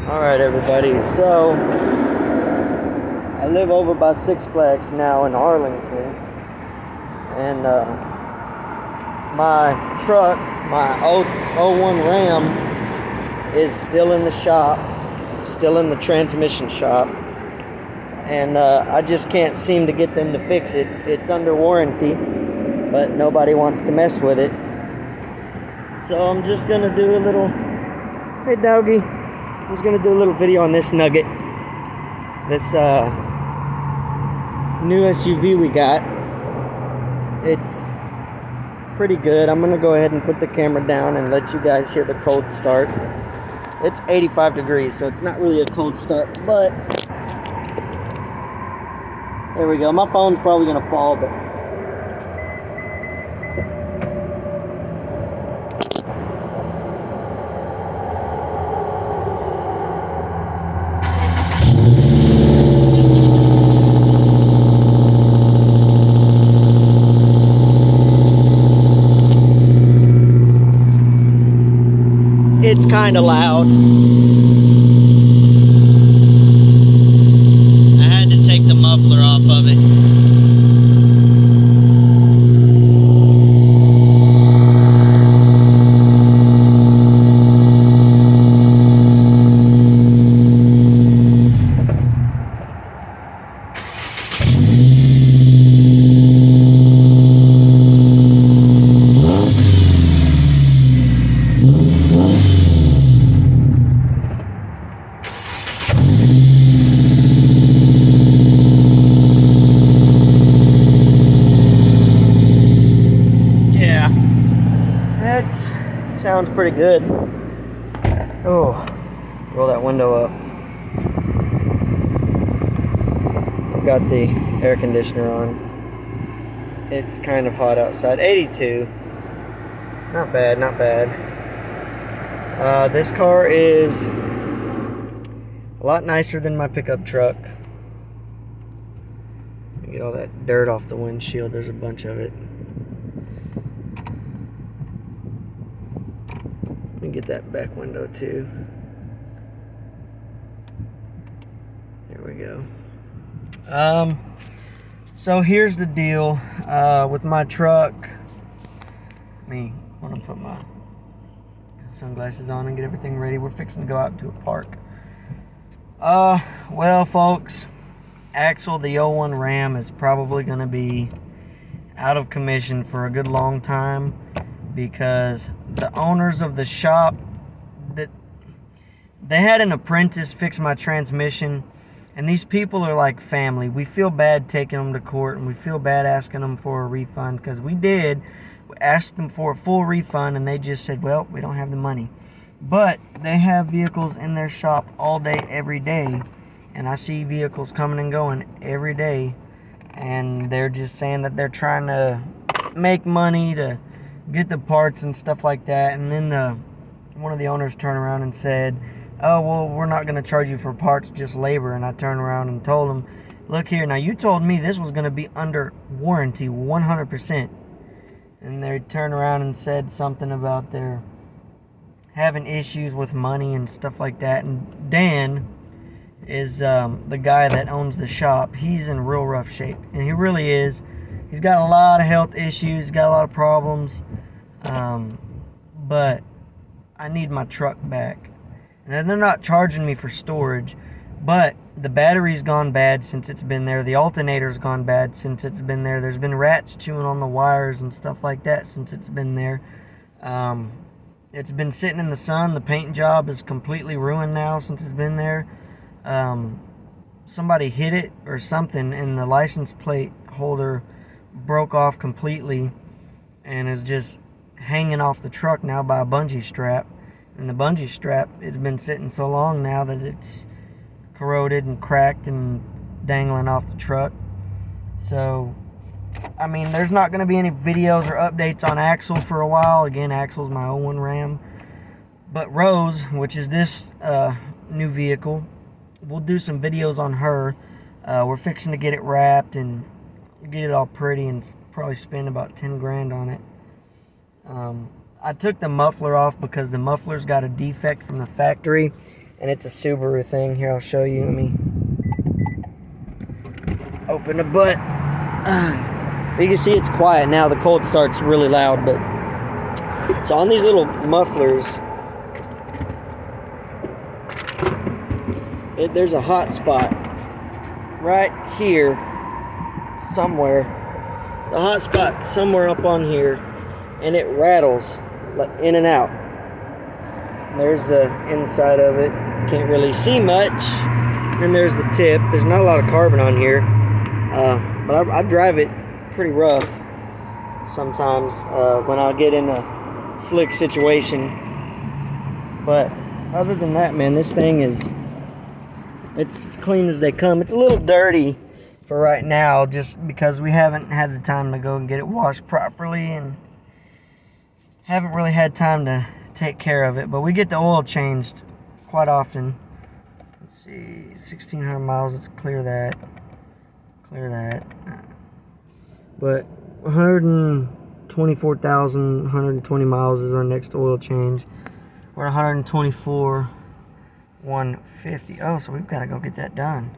Alright everybody, so I live over by Six Flags now in Arlington, and my truck, my 01 Ram, is still in the shop, still in the transmission shop, and I just can't seem to get them to fix it. It's under warranty, but nobody wants to mess with it. So I'm just gonna do a little, hey doggy, I'm just gonna do a little video on this nugget, this new SUV we got. It's pretty good. I'm gonna go ahead and put the camera down and let you guys hear the cold start. It's 85 degrees, so it's not really a cold start, but there we go. My phone's probably gonna fall, but it's kind of loud. I had to take the muffler off of it. Sounds pretty good. Oh, roll that window up. I've got the air conditioner on. It's kind of hot outside. 82. Not bad, not bad. This car is a lot nicer than my pickup truck. Let me get all that dirt off the windshield. There's a bunch of it. Get that back window too. There we go. So here's the deal with my truck. I want to put my sunglasses on and get everything ready. We're fixing to go out to a park. Well folks, Axle, the 01 Ram, is probably going to be out of commission for a good long time, because the owners of the shop, that they had an apprentice fix my transmission, and these people are like family. We feel bad taking them to court, and we feel bad asking them for a refund, because we asked them for a full refund, and they just said, well, we don't have the money. But they have vehicles in their shop all day, every day, and I see vehicles coming and going every day, and they're just saying that they're trying to make money to get the parts and stuff like that. And then one of the owners turned around and said, oh, well, we're not going to charge you for parts, just labor. And I turned around and told him, look here, now you told me this was going to be under warranty 100%. And they turned around and said something about their having issues with money and stuff like that. And Dan is the guy that owns the shop. He's in real rough shape, and he really is. He's got a lot of health issues, got a lot of problems, but I need my truck back. And they're not charging me for storage, but the battery's gone bad since it's been there. The alternator's gone bad since it's been there. There's been rats chewing on the wires and stuff like that since it's been there. It's been sitting in the sun. The paint job is completely ruined now since it's been there. Somebody hit it or something, and the license plate holder broke off completely and is just hanging off the truck now by a bungee strap. And the bungee strap has been sitting so long now that it's corroded and cracked and dangling off the truck. So I mean, there's not going to be any videos or updates on Axle for a while. Again, Axle's my 01 Ram. But Rose, which is this new vehicle, we'll do some videos on her. We're fixing to get it wrapped and get it all pretty and probably spend about 10 grand on it. I took the muffler off because the muffler's got a defect from the factory, and it's a Subaru thing. Here, I'll show you. Let me open the butt. You can see it's quiet now. The cold start's really loud, but so on these little mufflers, there's a hot spot right here somewhere. The hot spot somewhere up on here, and it rattles in and out. There's the inside of it. Can't really see much. And there's the tip. There's not a lot of carbon on here, but I drive it pretty rough sometimes when I get in a slick situation. But other than that, man, this thing it's as clean as they come. It's a little dirty for right now just because we haven't had the time to go and get it washed properly and haven't really had time to take care of it. But we get the oil changed quite often. Let's see, 1,600 miles. Let's clear that. But 124,120 miles is our next oil change. We're 124,150. Oh, so we've got to go get that done.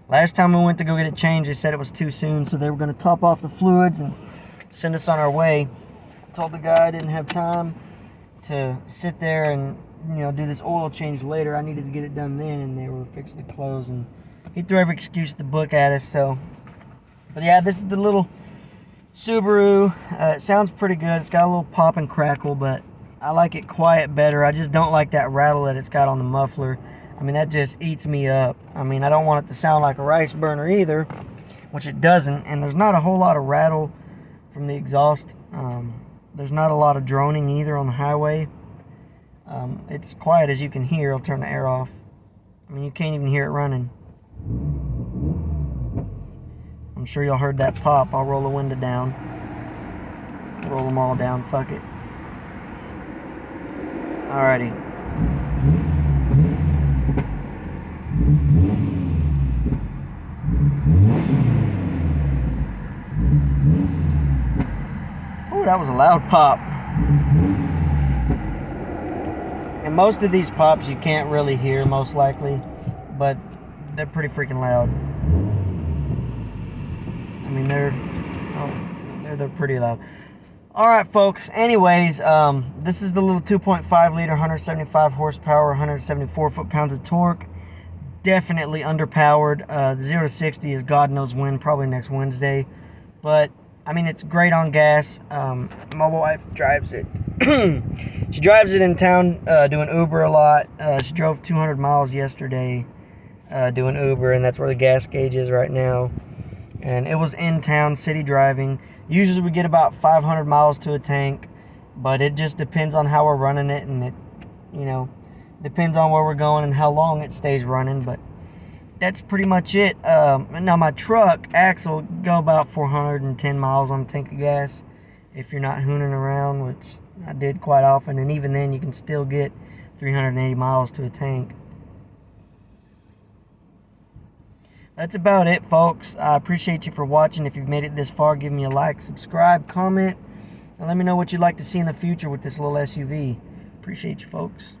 Last time we went to go get it changed, they said it was too soon, so they were going to top off the fluids and send us on our way. I told the guy I didn't have time to sit there and do this oil change later. I needed to get it done then, and they were fixing to close, and he threw every excuse to book at us. So, but yeah, this is the little Subaru. It sounds pretty good. It's got a little pop and crackle, but I like it quiet better. I just don't like that rattle that it's got on the muffler. I mean, that just eats me up. I mean, I don't want it to sound like a rice burner either, which it doesn't. And there's not a whole lot of rattle from the exhaust. There's not a lot of droning either on the highway. It's quiet as you can hear. I'll turn the air off. I mean, you can't even hear it running. I'm sure y'all heard that pop. I'll roll the window down. Roll them all down. Fuck it. Alrighty. Oh, that was a loud pop. And most of these pops you can't really hear, most likely, but they're pretty freaking loud. I mean, they're pretty loud. All right, folks. Anyways, this is the little 2.5 liter, 175 horsepower, 174 foot-pounds of torque. Definitely underpowered. The 0 to 60 is God knows when, probably next Wednesday. But I mean, it's great on gas. My wife drives it. She drives it in town doing Uber a lot. She drove 200 miles yesterday doing Uber, and that's where the gas gauge is right now. And it was in town, city driving. Usually we get about 500 miles to a tank, but it just depends on how we're running it, and it, depends on where we're going and how long it stays running. But that's pretty much it. Now my truck axle go about 410 miles on a tank of gas if you're not hooning around, which I did quite often, and even then you can still get 380 miles to a tank. That's about it, folks. I appreciate you for watching. If you've made it this far, give me a like, subscribe, comment, and let me know what you'd like to see in the future with this little SUV. Appreciate you, folks.